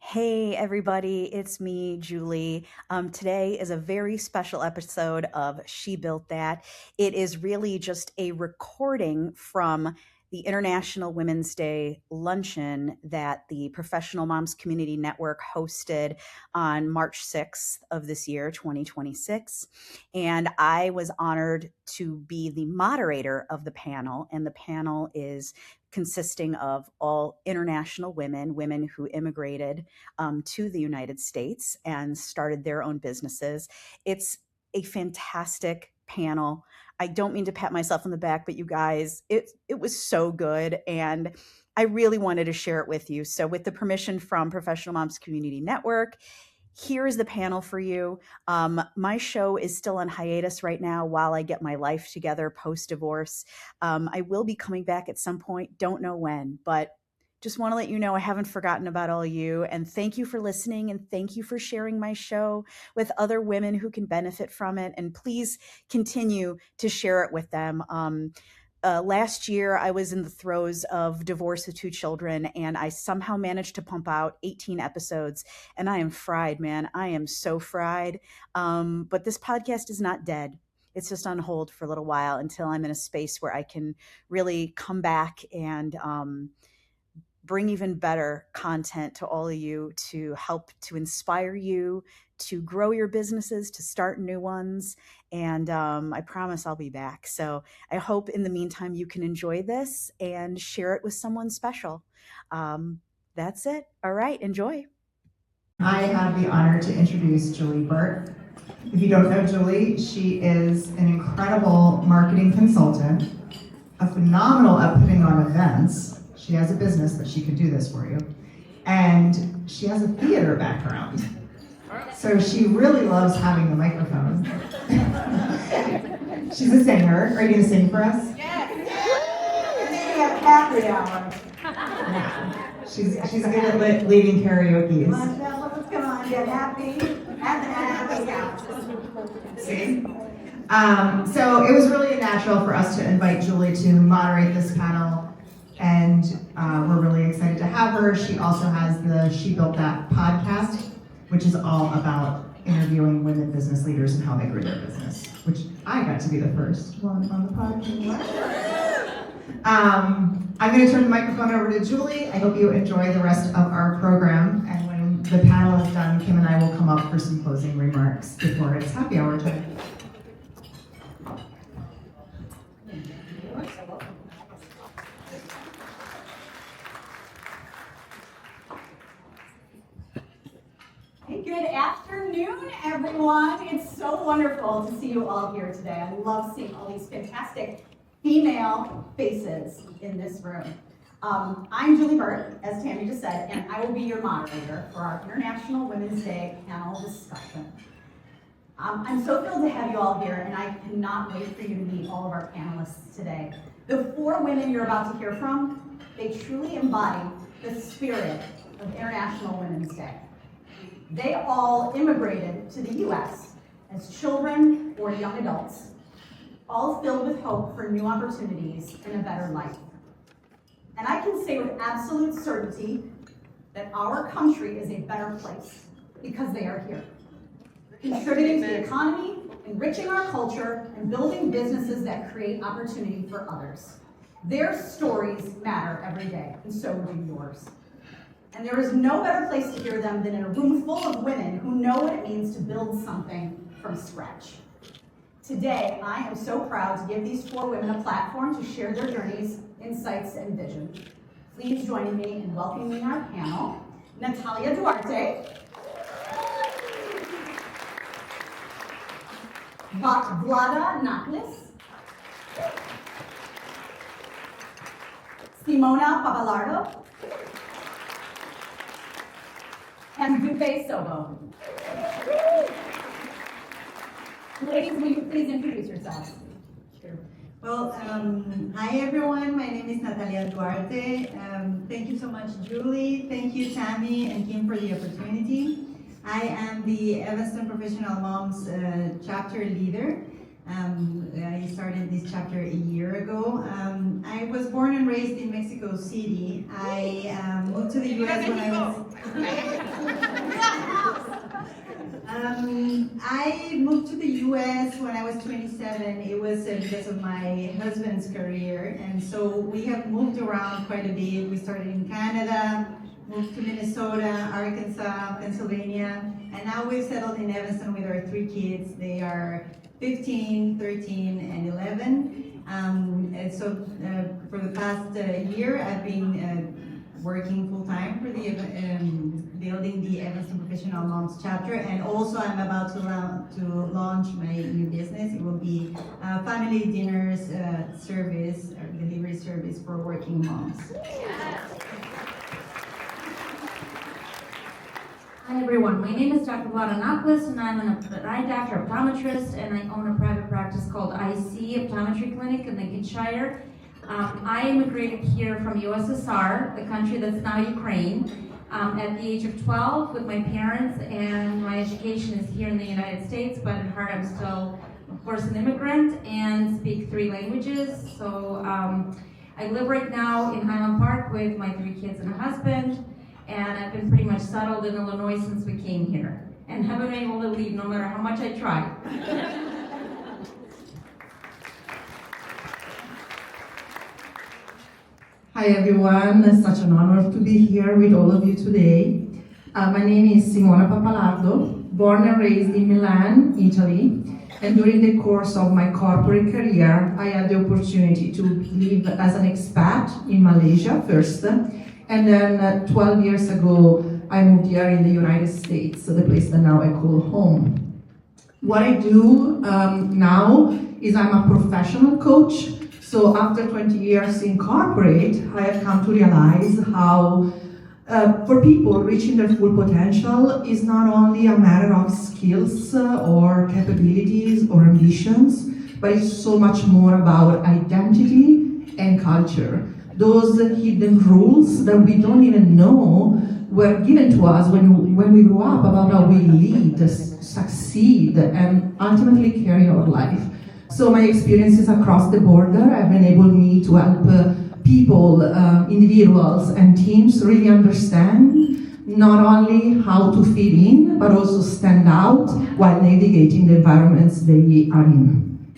Hey everybody, it's me, Julie. Today is a very special episode of She Built That. It is really just a recording from the International Women's Day luncheon that the Professional Moms Community Network hosted on March 6th of this year, 2026. And I was honored to be the moderator of the panel, and the panel is consisting of all international women who immigrated to the United States and started their own businesses. It's a fantastic panel. I don't mean to pat myself on the back, but you guys, it was so good, and I really wanted to share it with you. So, with the permission from Professional Moms Community Network, here is the panel for you. My show is still on hiatus right now while I get my life together post-divorce. I will be coming back at some point, don't know when, but just want to let you know I haven't forgotten about all you. And thank you for listening, and thank you for sharing my show with other women who can benefit from it. And please continue to share it with them. Last year, I was in the throes of divorce with 2 children, and I somehow managed to pump out 18 episodes. And I am fried, man. I am so fried. But this podcast is not dead. It's just on hold for a little while until I'm in a space where I can really come back and bring even better content to all of you to help to inspire you to grow your businesses, to start new ones. And I promise I'll be back. So I hope in the meantime you can enjoy this and share it with someone special. That's it. All right, enjoy. I have the honor to introduce Julie Burt. If you don't know Julie, she is an incredible marketing consultant, a phenomenal at putting on events. She has a business, but she could do this for you. And she has a theater background. So she really loves having the microphone. She's a singer. Are you going to sing for us? Yes. We have happy hour. She's good at leading karaoke. Let's come on, get happy. Happy hour. See? So it was really natural for us to invite Julie to moderate this panel. And we're really excited to have her. She also has the She Built That podcast, which is all about interviewing women business leaders and how they grew their business, which I got to be the first one on the podcast. I'm going to turn the microphone over to Julie. I hope you enjoy the rest of our program. And when the panel is done, Kim and I will come up for some closing remarks before it's happy hour time. Good afternoon, everyone. It's so wonderful to see you all here today. I love seeing all these fantastic female faces in this room. I'm Julie Burt, as Tammy just said, and I will be your moderator for our International Women's Day panel discussion. I'm so thrilled to have you all here, and I cannot wait for you to meet all of our panelists today. The 4 women you're about to hear from, they truly embody the spirit of International Women's Day. They all immigrated to the U.S. as children or young adults, all filled with hope for new opportunities and a better life. And I can say with absolute certainty that our country is a better place because they are here, contributing to the economy, enriching our culture, and building businesses that create opportunity for others. Their stories matter every day, and so do yours. And there is no better place to hear them than in a room full of women who know what it means to build something from scratch. Today, I am so proud to give these 4 women a platform to share their journeys, insights, and vision. Please join me in welcoming our panel, Natalia Duarte, Vlada Naklis, Simona Papalardo, and Dupe Sobo. Ladies, will you please introduce yourselves? Sure. Well, hi everyone. My name is Natalia Duarte. Thank you so much, Julie. Thank you, Tammy and Kim, for the opportunity. I am the Evanston Professional Moms chapter leader. I started this chapter a year ago. I was born and raised in Mexico City. I moved to the U.S. when I was... I moved to the U.S. when I was 27. It was because of my husband's career, and so we have moved around quite a bit. We started in Canada, moved to Minnesota, Arkansas, Pennsylvania, and now we've settled in Evanston with our 3 kids. They are 15, 13, and 11. And so for the past year, I've been working full-time for the building the Evanston Professional Moms chapter, and also I'm about to launch my new business. It will be family dinners service, delivery service for working moms. Hi everyone, my name is Dr. Vlada Naklis, and I'm an eye doctor optometrist, and I own a private practice called IC Optometry Clinic in Lincolnshire. I immigrated here from USSR, the country that's now Ukraine, at the age of 12 with my parents, and my education is here in the United States, but at heart I'm still, of course, an immigrant and speak 3 languages. So I live right now in Highland Park with my 3 kids and a husband, and I've been pretty much settled in Illinois since we came here, and haven't been able to leave no matter how much I try. Hi everyone, it's such an honor to be here with all of you today. My name is Simona Papalardo, born and raised in Milan, Italy, and during the course of my corporate career, I had the opportunity to live as an expat in Malaysia first, and then 12 years ago, I moved here in the United States, the place that now I call home. What I do now is I'm a professional coach. So after 20 years in corporate, I have come to realize how for people reaching their full potential is not only a matter of skills or capabilities or ambitions, but it's so much more about identity and culture. Those hidden rules that we don't even know were given to us when we grew up about how we lead, succeed, and ultimately carry our life. So my experiences across the border have enabled me to help people, individuals, and teams really understand not only how to fit in, but also stand out while navigating the environments they are in.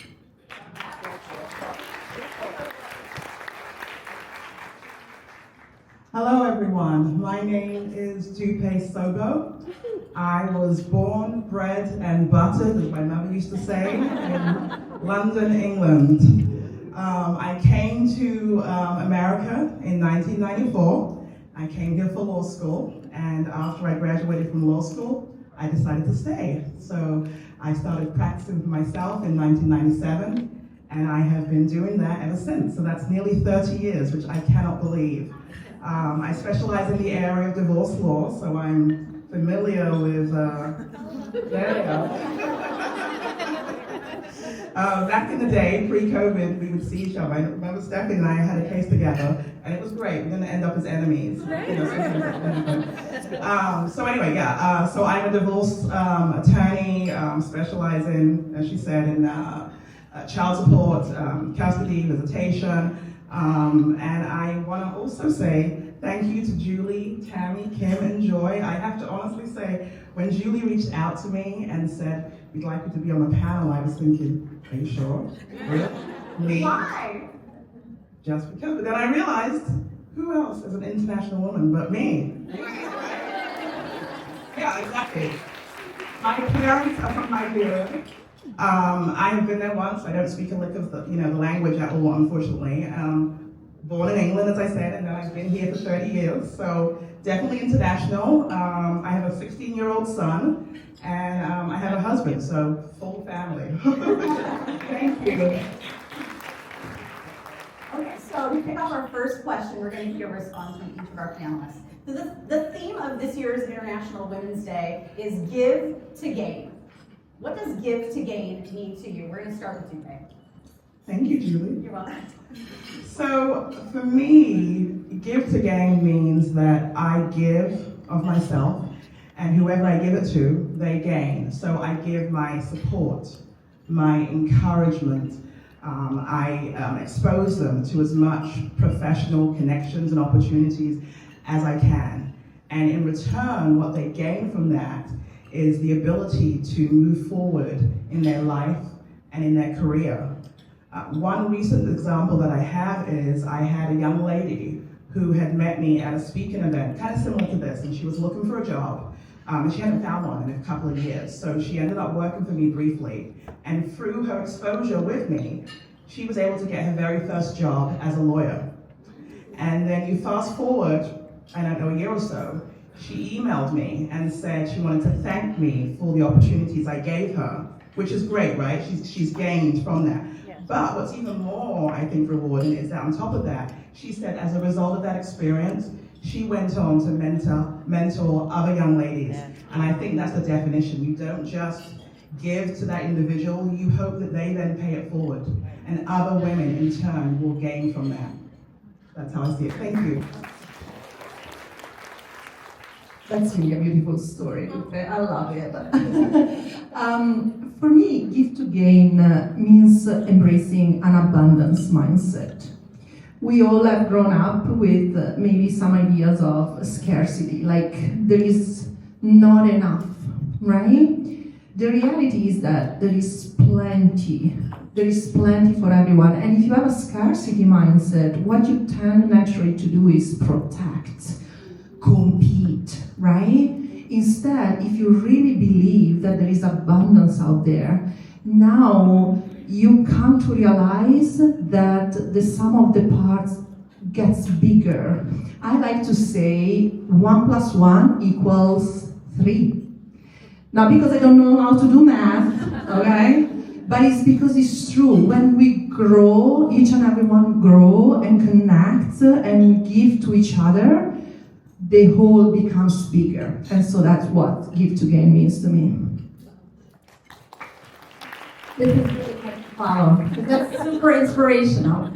Hello everyone, my name is Jupe Sobo. I was born, bred and buttered, as my mother used to say, in London, England. I came to America in 1994. I came here for law school, and after I graduated from law school, I decided to stay. So I started practicing for myself in 1997, and I have been doing that ever since. So that's nearly 30 years, which I cannot believe. I specialize in the area of divorce law, so I'm familiar with, there you go. Back in the day, pre-COVID, we would see each other. I remember Stephanie and I had a case together, and it was great. We're gonna end up as enemies. So anyway, yeah, so I'm a divorce attorney, specializing, as she said, in child support, custody, visitation, and I want to also say thank you to Julie, Tammy, Kim, and Joy. I have to honestly say, when Julie reached out to me and said, we'd like you to be on the panel, I was thinking, are you sure? Really? Me? Why? Just because. But then I realized, who else is an international woman but me? Yeah, exactly. My parents are from Nigeria. I have been there once. I don't speak a lick of the language at all, unfortunately. Born in England, as I said, and then I've been here for 30 years, so definitely international. I have a 16-year-old son, and I have a husband, so full family. Thank you. Okay, so to pick up our first question, we're going to hear a response from each of our panelists. So the theme of this year's International Women's Day is Give to Gain. What does give to gain mean to you? We're going to start with Julie. Thank you, Julie. You're welcome. So for me, give to gain means that I give of myself, and whoever I give it to, they gain. So I give my support, my encouragement. I expose them to as much professional connections and opportunities as I can. And in return, what they gain from that is the ability to move forward in their life and in their career. One recent example that I have is I had a young lady who had met me at a speaking event, kind of similar to this, and she was looking for a job. And she hadn't found one in a couple of years, so she ended up working for me briefly. And through her exposure with me, she was able to get her very first job as a lawyer. And then you fast forward, I don't know, a year or so, she emailed me and said she wanted to thank me for the opportunities I gave her, which is great, right? She's gained from that. But what's even more, I think, rewarding is that on top of that, she said as a result of that experience, she went on to mentor other young ladies. And I think that's the definition. You don't just give to that individual, you hope that they then pay it forward. And other women, in turn, will gain from that. That's how I see it. Thank you. That's really a beautiful story. I love it. For me, give to gain means embracing an abundance mindset. We all have grown up with maybe some ideas of scarcity, like there is not enough, right? The reality is that there is plenty. There is plenty for everyone. And if you have a scarcity mindset, what you tend naturally to do is protect, compete, right? Instead, if you really believe that there is abundance out there, now you come to realize that the sum of the parts gets bigger. I like to say 1 + 1 = 3. Not because I don't know how to do math, okay? But it's because it's true. When we grow, each and everyone grow and connect and give to each other, the whole becomes bigger. And so that's what give to gain means to me. This is really hard to follow. That's super inspirational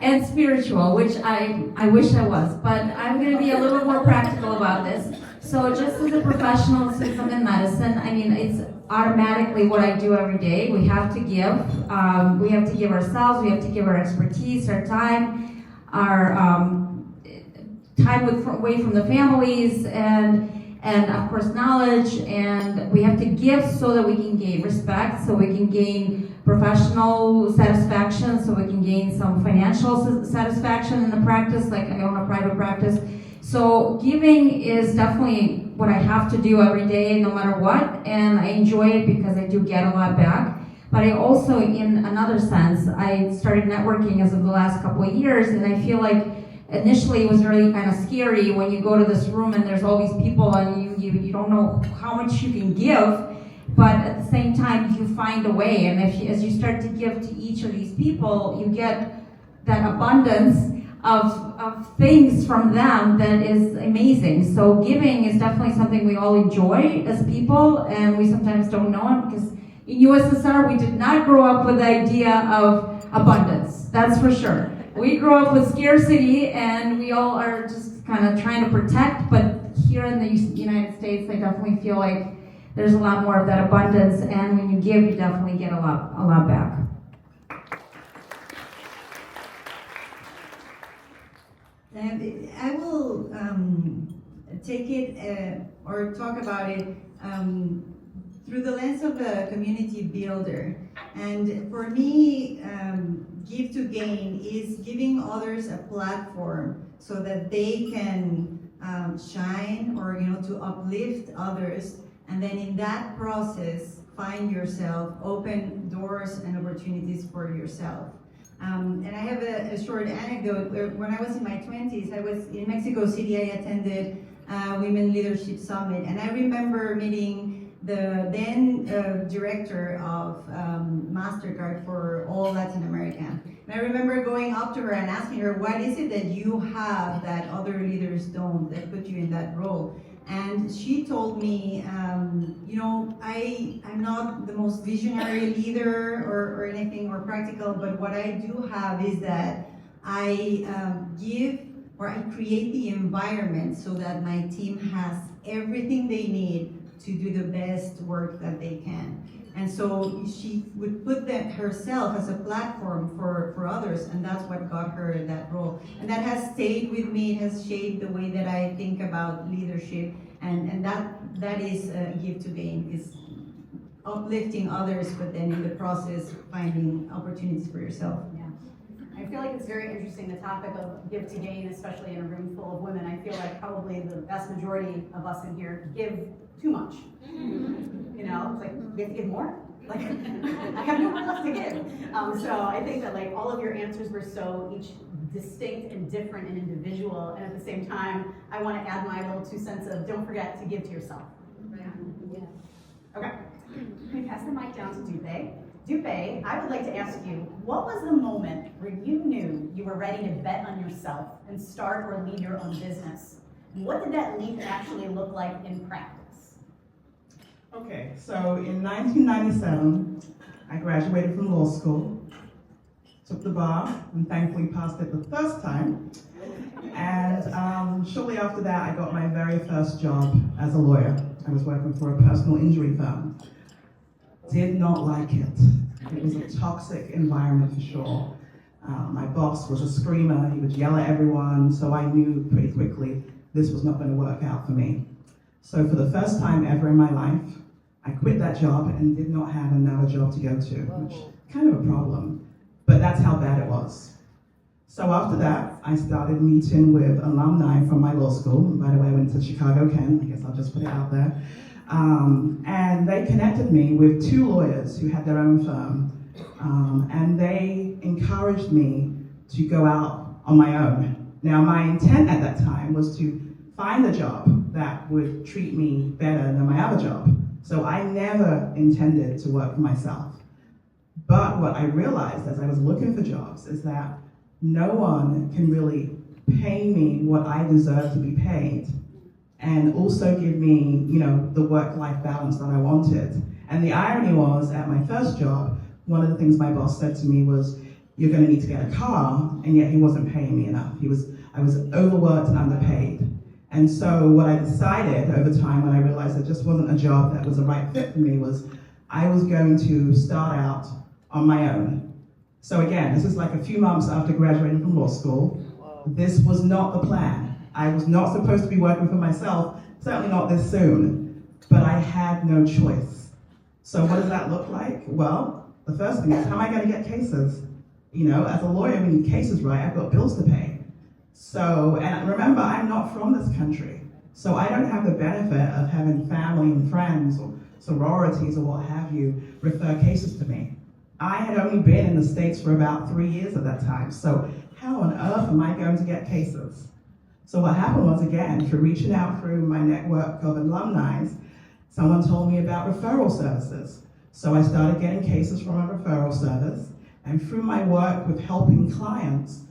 and spiritual, which I wish I was. But I'm going to be a little more practical about this. So just as a professional, since I'm in medicine, I mean, it's automatically what I do every day. We have to give. We have to give ourselves. We have to give our expertise, our time, our time away from the families, and of course knowledge, and we have to give so that we can gain respect, so we can gain professional satisfaction, so we can gain some financial satisfaction in the practice, like I own a private practice. So giving is definitely what I have to do every day, no matter what, and I enjoy it because I do get a lot back. But I also, in another sense, I started networking as of the last couple of years, and I feel like initially it was really kind of scary when you go to this room and there's all these people and you don't know how much you can give, but at the same time you find a way, and as you start to give to each of these people, you get that abundance of things from them that is amazing. So giving is definitely something we all enjoy as people, and we sometimes don't know it because in USSR we did not grow up with the idea of abundance, that's for sure. We grew up with scarcity, and we all are just kind of trying to protect, but here in the United States, I definitely feel like there's a lot more of that abundance, and when you give, you definitely get a lot back. I will take it or talk about it through the lens of a community builder. And for me, give to gain is giving others a platform so that they can shine, or to uplift others, and then in that process find yourself, open doors and opportunities for yourself. And I have a short anecdote. When I was in my 20s, I was in Mexico City. I attended Women Leadership Summit, and I remember meeting the then director of MasterCard for all Latin America. And I remember going up to her and asking her, what is it that you have that other leaders don't, that put you in that role? And she told me, I'm not the most visionary leader or anything or practical, but what I do have is that I give, or I create the environment so that my team has everything they need to do the best work that they can. And so she would put that herself as a platform for others, and that's what got her that role. And that has stayed with me, it has shaped the way that I think about leadership, and that is give to gain, is uplifting others, but then in the process finding opportunities for yourself. Yeah. I feel like it's very interesting, the topic of give to gain, especially in a room full of women. I feel like probably the vast majority of us in here give too much. You know, it's like, we have to give more? Like, I have no more left to give. So I think that like all of your answers were so each distinct and different and individual, and at the same time, I want to add my little 2 cents of don't forget to give to yourself. Yeah. Okay, can we pass the mic down to Dupe? Dupe, I would like to ask you, what was the moment where you knew you were ready to bet on yourself and start or lead your own business? And what did that leap actually look like in practice? Okay, so in 1997, I graduated from law school, took the bar, and thankfully passed it the first time. And shortly after that, I got my very first job as a lawyer. I was working for a personal injury firm. Did not like it. It was a toxic environment for sure. My boss was a screamer, he would yell at everyone, so I knew pretty quickly this was not going to work out for me. So for the first time ever in my life, I quit that job and did not have another job to go to, which is kind of a problem, but that's how bad it was. So after that, I started meeting with alumni from my law school. And by the way, I went to Chicago Ken, I guess I'll just put it out there. And they connected me with 2 lawyers who had their own firm, and they encouraged me to go out on my own. Now, my intent at that time was to find a job that would treat me better than my other job. So I never intended to work for myself. But what I realized as I was looking for jobs is that no one can really pay me what I deserve to be paid, and also give me, the work-life balance that I wanted. And the irony was, at my first job, one of the things my boss said to me was, "You're going to need to get a car," and yet he wasn't paying me enough. I was overworked and underpaid. And so what I decided over time, when I realized it just wasn't a job that was the right fit for me, was I was going to start out on my own. So again, this is like a few months after graduating from law school. This was not the plan. I was not supposed to be working for myself, certainly not this soon, but I had no choice. So what does that look like? Well, the first thing is, how am I going to get cases? As a lawyer, we need cases right. I've got bills to pay. So, and remember, I'm not from this country, so I don't have the benefit of having family and friends or sororities or what have you refer cases to me. I had only been in the States for about 3 years at that time, so how on earth am I going to get cases? So what happened was, again, through reaching out through my network of alumni, someone told me about referral services. So I started getting cases from a referral service, and through my work with helping clients,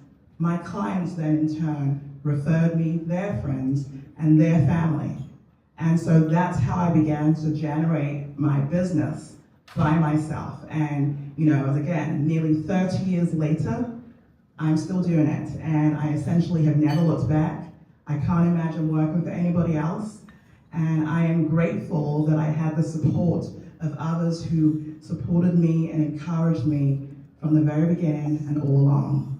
my clients then in turn referred me their friends and their family. And so that's how I began to generate my business by myself. And, again, nearly 30 years later, I'm still doing it. And I essentially have never looked back. I can't imagine working for anybody else. And I am grateful that I had the support of others who supported me and encouraged me from the very beginning and all along.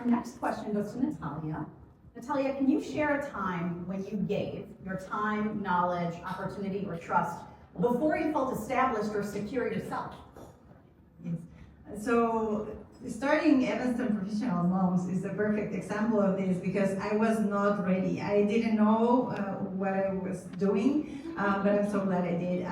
Our next question goes to Natalia. Natalia, can you share a time when you gave your time, knowledge, opportunity, or trust before you felt established or secure yourself? Yes. So starting Evanston Professional Moms is the perfect example of this, because I was not ready. I didn't know what I was doing, but I'm so glad I did.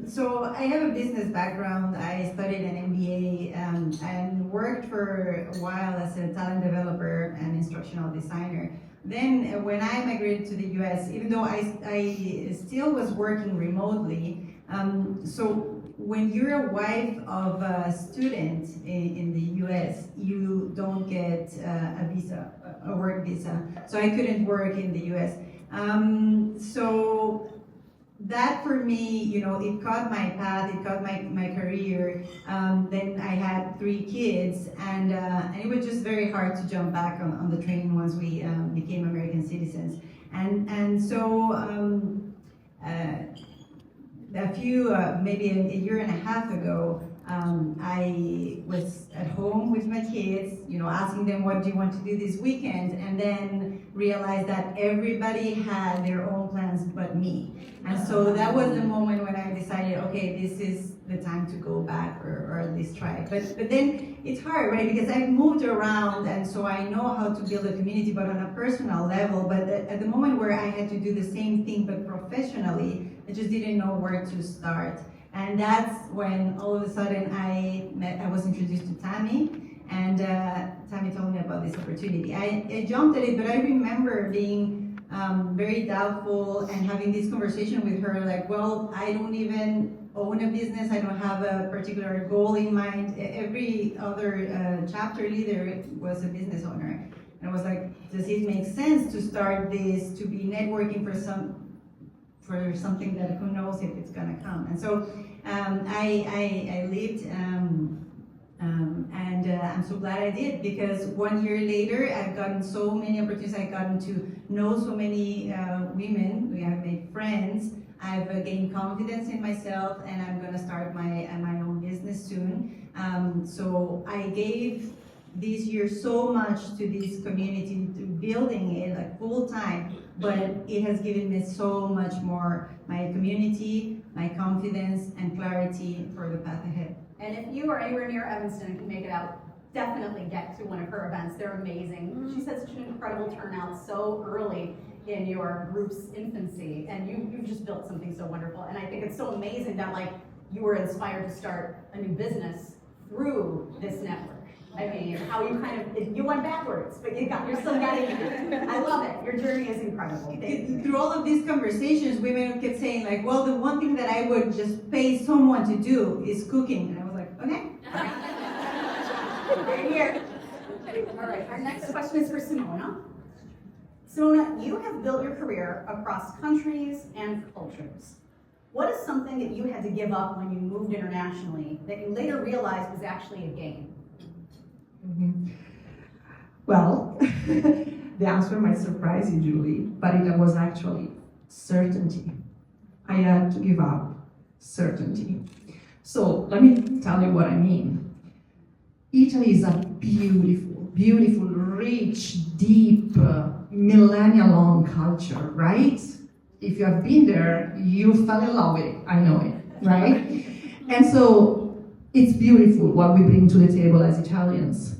So I have a business background. I studied an MBA and worked for a while as a talent developer and instructional designer. Then when I migrated to the US, even though I still was working remotely, so when you're a wife of a student in the US, you don't get a visa, a work visa. So I couldn't work in the US. So that for me, it caught my path, it caught my career. Then I had 3 kids, and it was just very hard to jump back on the train once we became American citizens. And so maybe a year and a half ago, I was at home with my kids, asking them, what do you want to do this weekend? And then realized that everybody had their own plans but me. And so that was the moment when I decided, okay, this is the time to go back or at least try it. But then it's hard, right? Because I've moved around, and so I know how to build a community, but on a personal level. But at the moment where I had to do the same thing but professionally, I just didn't know where to start. And that's when all of a sudden I was introduced to Tammy, and Tammy told me about this opportunity. I jumped at it, but I remember being very doubtful and having this conversation with her, like, well, I don't even own a business, I don't have a particular goal in mind. Every other chapter leader was a business owner. And I was like, does it make sense to start this, to be networking for something that who knows if it's gonna come? And so I lived, and I'm so glad I did, because 1 year later I've gotten so many opportunities. I've gotten to know so many women. We have made friends. I've gained confidence in myself, and I'm gonna start my own business soon. So I gave this year so much to this community, to building it like full time, but it has given me so much more, my community, my confidence, and clarity for the path ahead. And if you are anywhere near Evanston and can make it out, definitely get to one of her events. They're amazing. She said such an incredible turnout so early in your group's infancy, and you've just built something so wonderful. And I think it's so amazing that you were inspired to start a new business through this network. I mean, how you went backwards, but you're still getting there. I love it. Your journey is incredible. Through all of these conversations, women kept saying, like, well, the one thing that I would just pay someone to do is cooking. And I was like, okay. Right here. All right, our next question is for Simona. Simona, you have built your career across countries and cultures. What is something that you had to give up when you moved internationally that you later realized was actually a gain? Mm-hmm. Well, the answer might surprise you, Julie, but it was actually certainty. I had to give up certainty. So let me tell you what I mean. Italy is a beautiful, beautiful, rich, deep, millennia-long culture, right? If you have been there, you fell in love with it. I know it, right? And so it's beautiful what we bring to the table as Italians.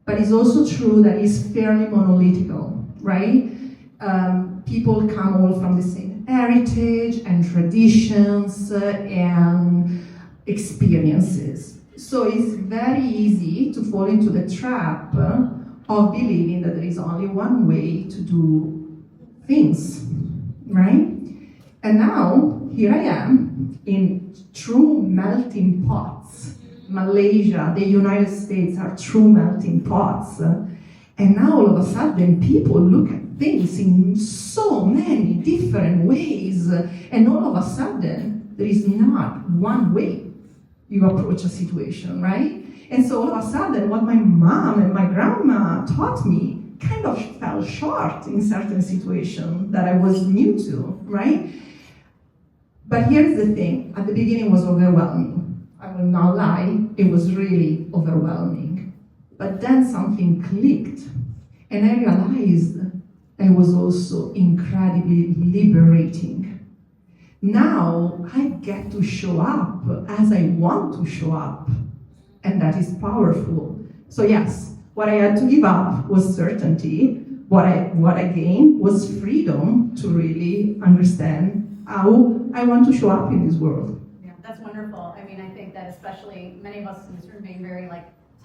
But it's also true that it's fairly monolithical, right? People come all from the same heritage and traditions and experiences. So it's very easy to fall into the trap of believing that there is only one way to do things, right? And now, here I am in true melting pots. Malaysia, the United States are true melting pots. And now all of a sudden people look at things in so many different ways. And all of a sudden there is not one way you approach a situation, right? And so all of a sudden what my mom and my grandma taught me kind of fell short in certain situations that I was new to, right? But here's the thing, at the beginning it was overwhelming. I will not lie, it was really overwhelming. But then something clicked, and I realized it was also incredibly liberating. Now I get to show up as I want to show up, and that is powerful. So yes, what I had to give up was certainty. What I gained was freedom to really understand how I want to show up in this world. That's wonderful. I mean, I think that especially many of us in this room being very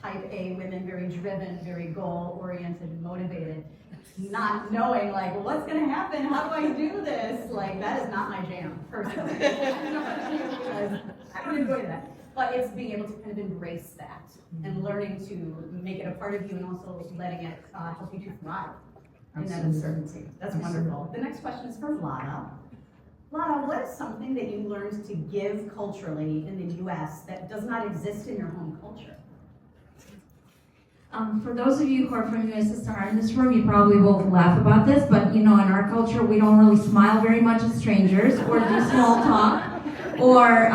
type A women, very driven, very goal-oriented and motivated, not knowing well, what's going to happen? How do I do this? That is not my jam, personally. I don't enjoy that. But it's being able to kind of embrace that and learning to make it a part of you and also letting it help you to thrive in that uncertainty. That's wonderful. The next question is for Lada. Lana, what is something that you learned to give culturally in the US that does not exist in your home culture? For those of you who are from US are in this room, you probably will laugh about this, but in our culture, we don't really smile very much at strangers or do small talk or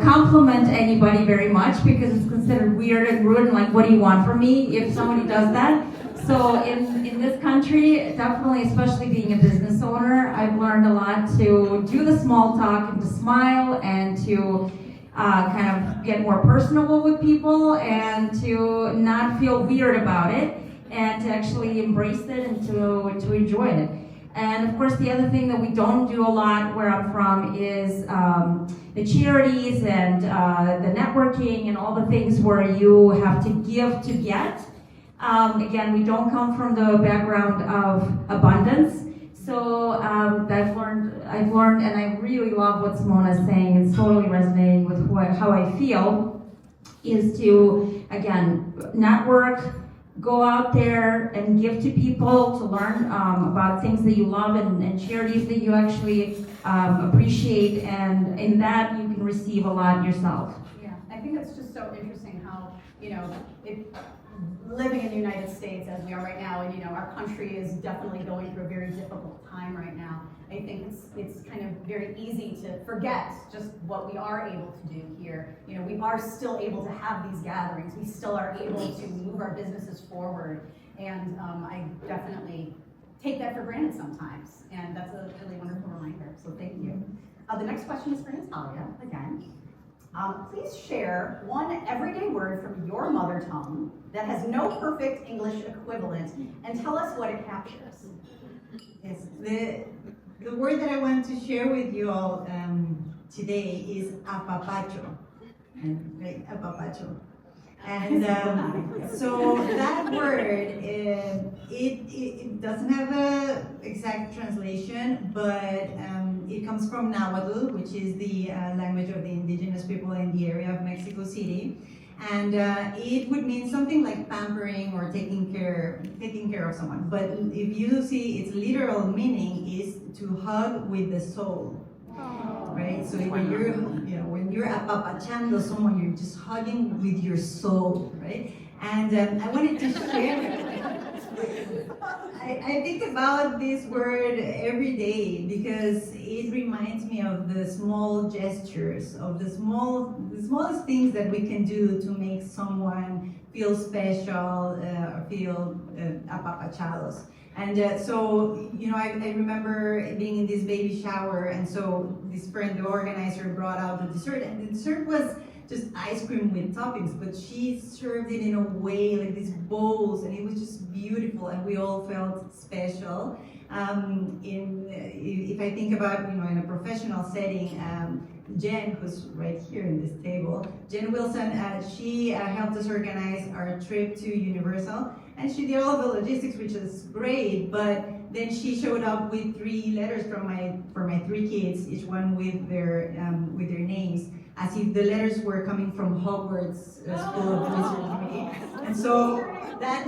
compliment anybody very much because it's considered weird and rude and like, what do you want from me if somebody does that? So in this country, definitely, especially being a business owner, I've learned a lot to do the small talk and to smile and to kind of get more personable with people and to not feel weird about it and to actually embrace it and to enjoy it. And of course, the other thing that we don't do a lot where I'm from is the charities and the networking and all the things where you have to give to get. Again, we don't come from the background of abundance. So I've learned, and I really love what Simona is saying. It's totally resonating with how I feel. Is to again network, go out there and give to people to learn about things that you love and charities that you actually appreciate, and in that you can receive a lot yourself. Yeah, I think it's just so interesting how living in the United States as we are right now, and our country is definitely going through a very difficult time right now. I think it's kind of very easy to forget just what we are able to do here. We are still able to have these gatherings. We still are able to move our businesses forward, and I definitely take that for granted sometimes. And that's a really wonderful reminder. So thank you. The next question is for Natalia again. Please share one everyday word from your mother tongue that has no perfect English equivalent and tell us what it captures. Yes, the word that I want to share with you all today is apapacho. Right, apapacho. And so that word, it doesn't have an exact translation, but it comes from Nahuatl, which is the language of the indigenous people in the area of Mexico City. And it would mean something like pampering or taking care of someone. But if you see its literal meaning is to hug with the soul. Right? So when you're apapachando someone, you're just hugging with your soul, right? And I wanted to share. I think about this word every day because it reminds me of the small gestures, of the smallest things that we can do to make someone feel special, feel apapachados. And so, I remember being in this baby shower, and so this friend, the organizer, brought out the dessert, and the dessert was just ice cream with toppings, but she served it in a way like these bowls, and it was just beautiful, and we all felt special. If I think about, in a professional setting, Jen, who's right here in this table, Jen Wilson, she helped us organize our trip to Universal, and she did all the logistics, which is great, but then she showed up with 3 letters for my 3 kids, each one with their names, as if the letters were coming from Hogwarts School of Wizardry. And so that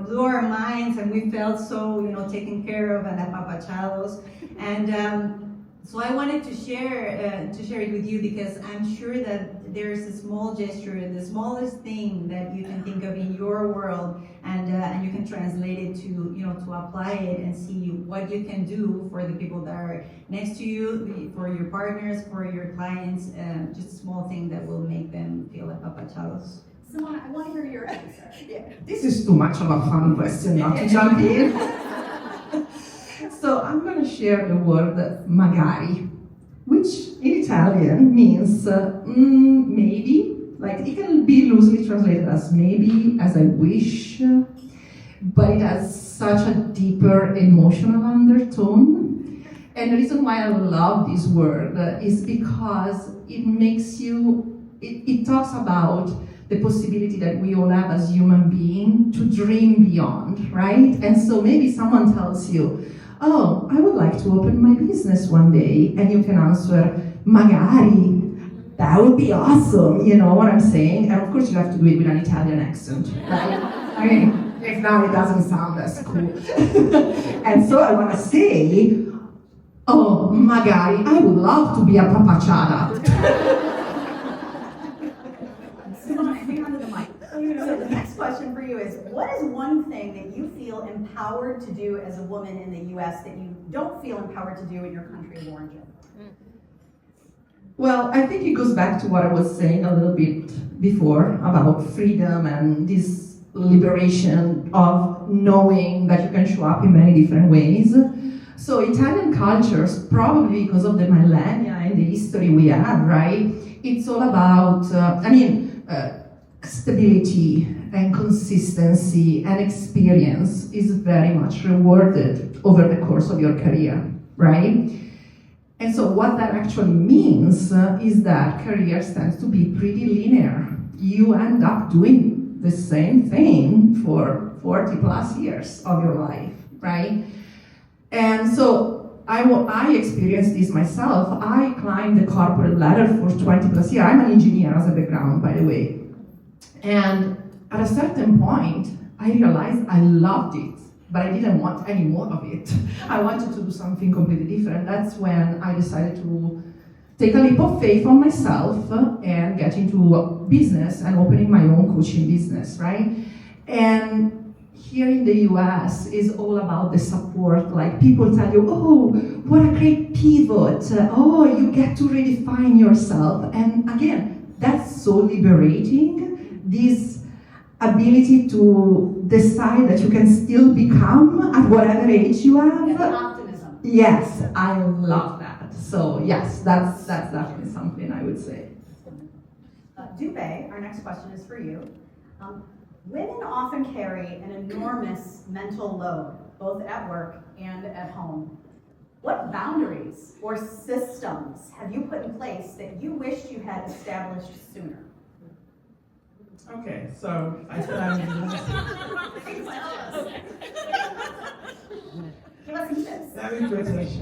blew our minds, and we felt so taken care of and apapachados. And so I wanted to share it with you because I'm sure that there's a small gesture, the smallest thing that you can think of in your world, and you can translate it to apply it and see what you can do for the people that are next to you, for your partners, for your clients, just a small thing that will make them feel apapachados. Simona, I want to hear your answer. Yeah. This is too much of a fun question not to jump in. So I'm going to share the word magari, which in Italian means maybe, like it can be loosely translated as maybe, as I wish, but it has such a deeper emotional undertone. And the reason why I love this word is because it makes you, it talks about the possibility that we all have as human beings to dream beyond, right? And so maybe someone tells you, oh, I would like to open my business one day, and you can answer, magari, that would be awesome, you know what I'm saying? And of course you have to do it with an Italian accent, right? I mean, if now it doesn't sound as cool. And so I want to say, Oh, magari, I would love to be a papachada. Simone, hang on to the mic. So the next question for you is, what is one thing that you feel empowered to do as a woman in the US that you don't feel empowered to do in your country of origin? Well, I think it goes back to what I was saying a little bit before about freedom and this liberation of knowing that you can show up in many different ways. So Italian cultures, probably because of the millennia and the history we have, right? It's all about, stability and consistency and experience is very much rewarded over the course of your career, right? And so what that actually means is that careers tend to be pretty linear. You end up doing the same thing for 40 plus years of your life, right? And so I experienced this myself. I climbed the corporate ladder for 20 plus years. I'm an engineer as a background, by the way. And at a certain point, I realized I loved it, but I didn't want any more of it. I wanted to do something completely different. That's when I decided to take a leap of faith on myself and get into business and opening my own coaching business, right? And here in the US is all about the support. Like people tell you, oh, what a great pivot. Oh, you get to redefine yourself. And again, that's so liberating. This ability to decide that you can still become at whatever age you have. And optimism. Yes, I love that. So yes, that's definitely something I would say. Dupe, our next question is for you. Women often carry an enormous mental load, both at work and at home. What boundaries or systems have you put in place that you wished you had established sooner? Okay, so I said I was Give us some tips. very British.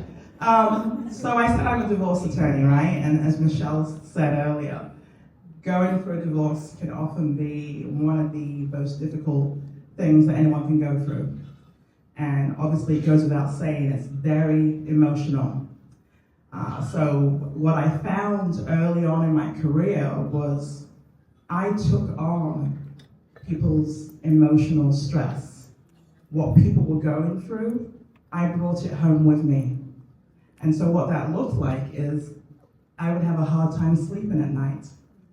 So I said I'm a divorce attorney, right? And as Michelle said earlier, going through a divorce can often be one of the most difficult things that anyone can go through. And obviously it goes without saying, it's very emotional. So what I found early on in my career was I took on people's emotional stress. What people were going through, I brought it home with me. And so what that looked like is I would have a hard time sleeping at night.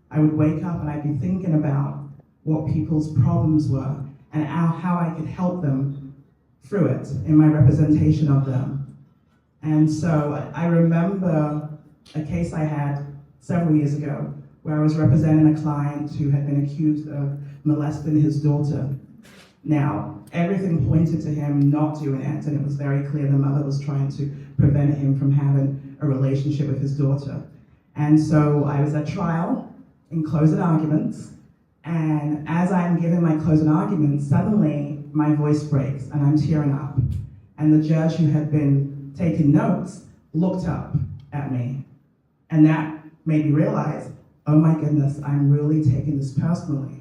I would wake up and I'd be thinking about what people's problems were and how I could help them through it in my representation of them. And so I remember a case I had several years ago where I was representing a client who had been accused of molesting his daughter. Now, everything pointed to him not doing it, and it was very clear the mother was trying to prevent him from having a relationship with his daughter. And so I was at trial in closing arguments, and as I'm giving my closing arguments, suddenly my voice breaks and I'm tearing up. And the judge who had been taking notes looked up at me, and that made me realize, oh my goodness, I'm really taking this personally.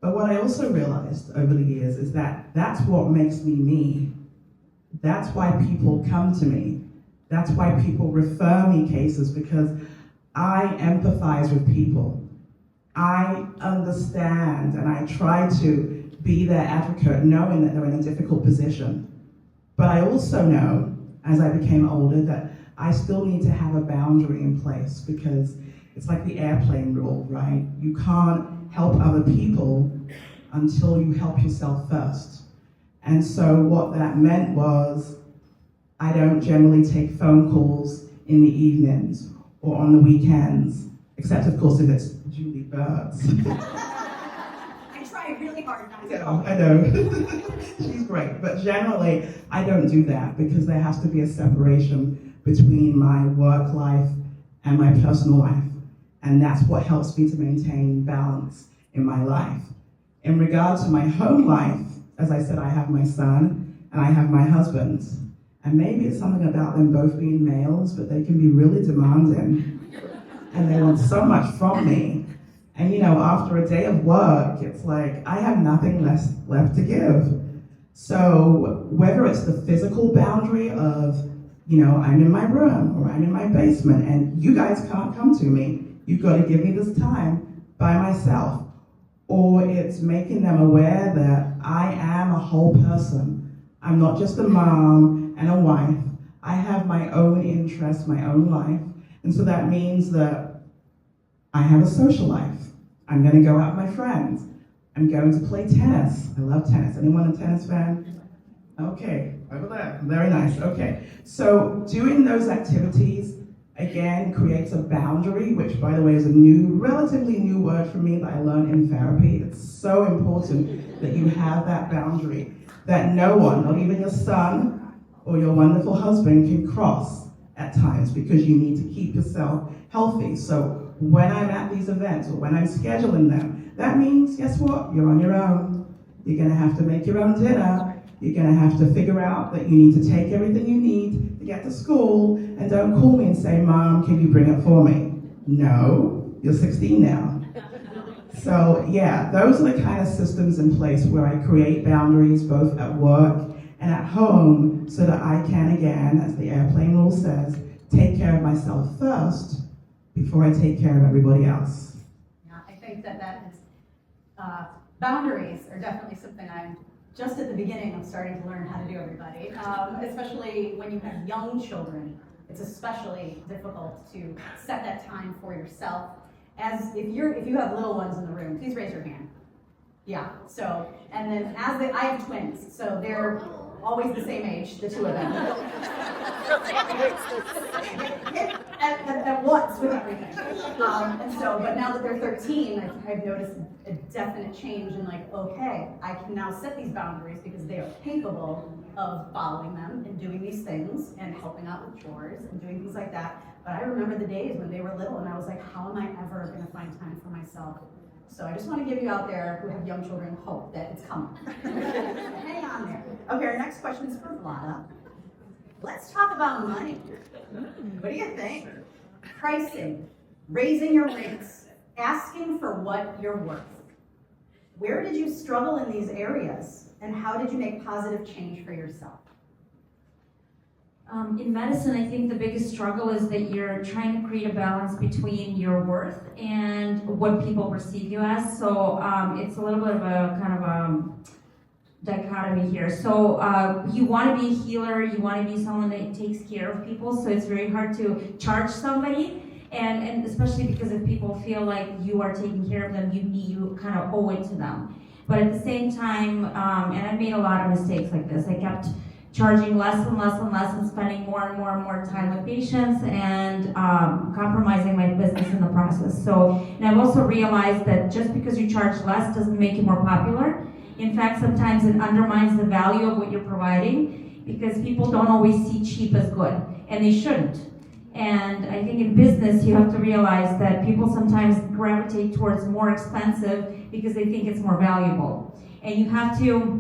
But what I also realized over the years is that that's what makes me me. That's why people come to me. That's why people refer me cases, because I empathize with people. I understand and I try to be their advocate, knowing that they're in a difficult position. But I also know, as I became older, that I still need to have a boundary in place, because it's like the airplane rule, right? You can't help other people until you help yourself first. And so what that meant was I don't generally take phone calls in the evenings or on the weekends, except of course if it's Julie Burt. I try really hard not to. Yeah, I know. She's great. But generally, I don't do that because there has to be a separation between my work life and my personal life. And that's what helps me to maintain balance in my life. In regard to my home life, as I said, I have my son and I have my husband. And maybe it's something about them both being males, but they can be really demanding. And they want so much from me. And you know, after a day of work, it's like, I have nothing left to give. So whether it's the physical boundary of I'm in my room or I'm in my basement and you guys can't come to me. You've got to give me this time by myself. Or it's making them aware that I am a whole person. I'm not just a mom and a wife. I have my own interests, my own life. And so that means that I have a social life. I'm going to go out with my friends. I'm going to play tennis. I love tennis. Anyone a tennis fan? Okay, over there. Very nice. Okay. So doing those activities, again, creates a boundary, which, by the way, is a relatively new word for me that I learned in therapy. It's so important that you have that boundary, that no one, not even your son or your wonderful husband, can cross at times because you need to keep yourself healthy. So when I'm at these events or when I'm scheduling them, that means, guess what? You're on your own. You're going to have to make your own dinner. You're going to have to figure out that you need to take everything you need to get to school, and don't call me and say, Mom, can you bring it for me? No, you're 16 now. So yeah, those are the kind of systems in place where I create boundaries both at work and at home so that I can, again, as the airplane rule says, take care of myself first before I take care of everybody else. Yeah, I think that is, boundaries are definitely something I'm just at the beginning of starting to learn how to do, everybody. Especially when you have young children, it's especially difficult to set that time for yourself. As if you have little ones in the room, please raise your hand. Yeah. So, and then I have twins, so they're always the same age, the two of them. at once with everything. But now that they're 13, I've noticed a definite change in okay, I can now set these boundaries because they are capable of following them and doing these things and helping out with chores and doing things like that. But I remember the days when they were little and I was like, how am I ever going to find time for myself? So I just want to give you out there who have young children hope that it's coming. Hang on there. Okay, our next question is for Vlada. Let's talk about money. What do you think? Pricing, raising your rates, asking for what you're worth. Where did you struggle in these areas, and how did you make positive change for yourself? In medicine, I think the biggest struggle is that you're trying to create a balance between your worth and what people perceive you as. So it's a little bit of a kind of a dichotomy here. So you want to be a healer, you want to be someone that takes care of people, so it's very hard to charge somebody, and especially because if people feel like you are taking care of them, you kind of owe it to them. But at the same time, and I've made a lot of mistakes like this, I kept charging less and less and less and spending more and more and more time with patients and compromising my business in the process. And I've also realized that just because you charge less doesn't make you more popular. In fact, sometimes it undermines the value of what you're providing because people don't always see cheap as good, and they shouldn't. And I think in business, you have to realize that people sometimes gravitate towards more expensive because they think it's more valuable. And you have to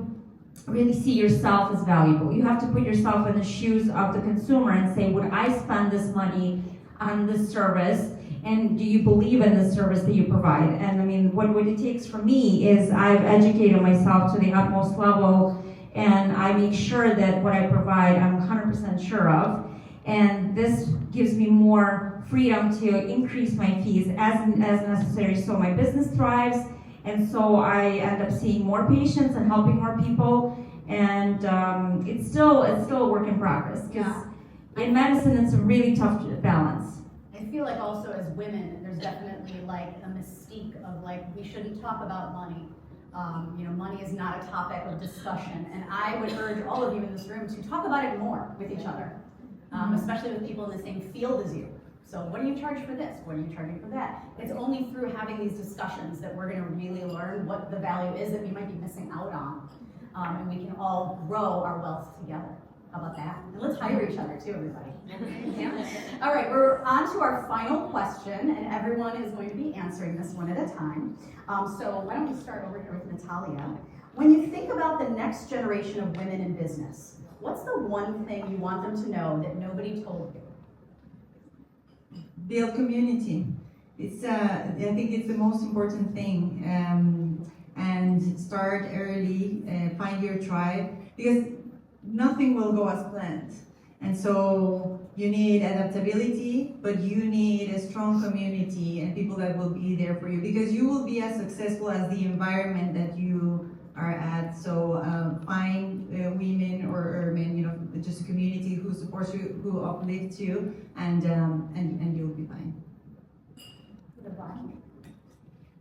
really see yourself as valuable. You have to put yourself in the shoes of the consumer and say, would I spend this money on this service? And do you believe in the service that you provide? And I mean, what it takes for me is I've educated myself to the utmost level, and I make sure that what I provide, I'm 100% sure of. And this gives me more freedom to increase my fees as necessary so my business thrives. And so I end up seeing more patients and helping more people. And it's still a work in progress. Because in medicine, it's a really tough balance. I feel like also as women, there's definitely a mystique of we shouldn't talk about money. Money is not a topic of discussion. And I would urge all of you in this room to talk about it more with each other, especially with people in the same field as you. So what do you charge for this? What are you charging for that? It's only through having these discussions that we're going to really learn what the value is that we might be missing out on. And we can all grow our wealth together. How about that? And let's hire each other too, everybody. Yeah. All right, we're on to our final question, and everyone is going to be answering this one at a time. So why don't we start over here with Natalia? When you think about the next generation of women in business, what's the one thing you want them to know that nobody told you? Build community. It's I think it's the most important thing. And start early, find your tribe, because nothing will go as planned. And so you need adaptability, but you need a strong community and people that will be there for you, because you will be as successful as the environment that you are at. So find women or men, you know, just a community who supports you, who uplifts you, and you'll be fine.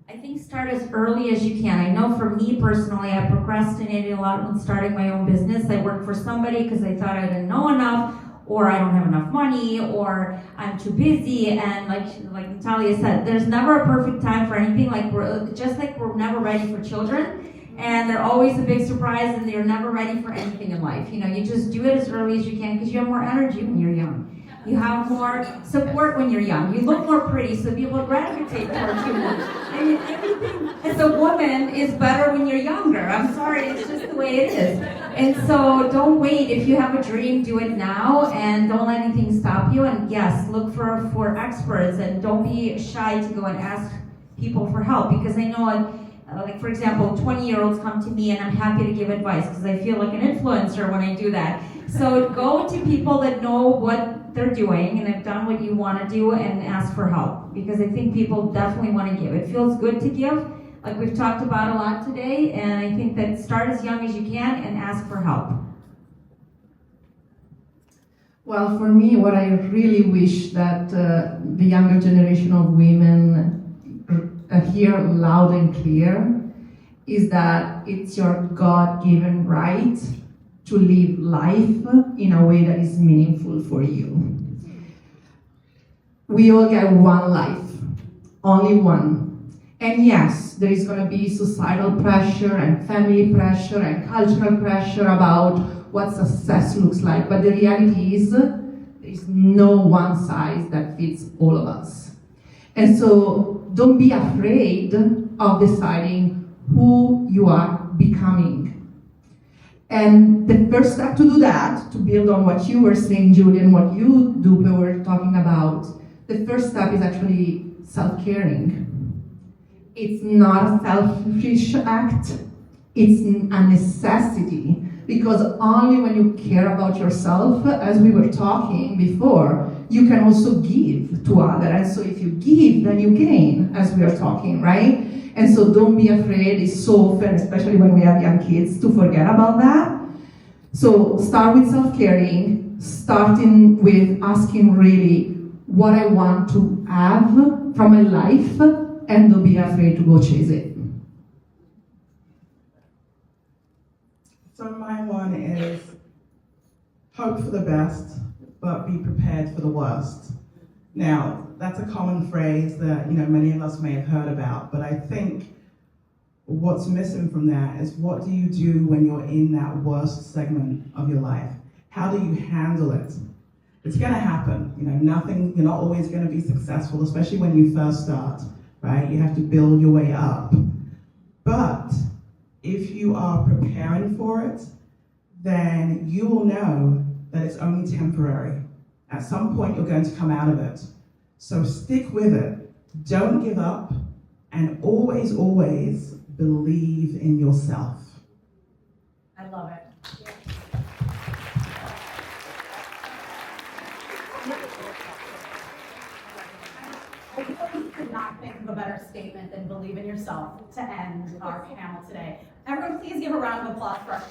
I think start as early as you can. I know for me personally, I procrastinated a lot when starting my own business. I worked for somebody because I thought I didn't know enough, or I don't have enough money, or I'm too busy. And like Natalia said, there's never a perfect time for anything. Like we're never ready for children, and they're always a big surprise, and you're never ready for anything in life. You know, you just do it as early as you can because you have more energy when you're young. You have more support when you're young. You look more pretty, so people gravitate towards you more. I mean, everything as a woman is better when you're younger. I'm sorry, it's just the way it is. And so don't wait. If you have a dream, do it now, and don't let anything stop you. And yes, look for experts, and don't be shy to go and ask people for help, because I know, like for example, 20-year-olds come to me and I'm happy to give advice because I feel like an influencer when I do that. So go to people that know what they're doing and have done what you want to do and ask for help, because I think people definitely want to give. It feels good to give, like we've talked about a lot today, and I think that start as young as you can and ask for help. Well, for me, what I really wish that the younger generation of women hear loud and clear is that it's your God-given right to live life in a way that is meaningful for you. We all get one life, only one. And yes, there is going to be societal pressure and family pressure and cultural pressure about what success looks like, but the reality is there is no one size that fits all of us. And so don't be afraid of deciding who you are becoming. And the first step to do that, to build on what you were saying, Julie, and what you, Dupe, were talking about, the first step is actually self-caring. It's not a selfish act, it's a necessity, because only when you care about yourself, as we were talking before, you can also give to others. And so if you give, then you gain, as we are talking, right? And so don't be afraid. It's so often, especially when we have young kids, to forget about that. So start with self-caring, starting with asking really what I want to have from my life, and don't be afraid to go chase it. So my one is hope for the best, but be prepared for the worst. Now, that's a common phrase that many of us may have heard about, but I think what's missing from that is, what do you do when you're in that worst segment of your life? How do you handle it? It's going to happen. You're not always going to be successful, especially when you first start, right? You have to build your way up. But if you are preparing for it, then you will know that it's only temporary. At some point, you're going to come out of it. So stick with it. Don't give up. And always, always believe in yourself. I love it. I could not think of a better statement than believe in yourself to end our panel today. Everyone, please give a round of applause for us.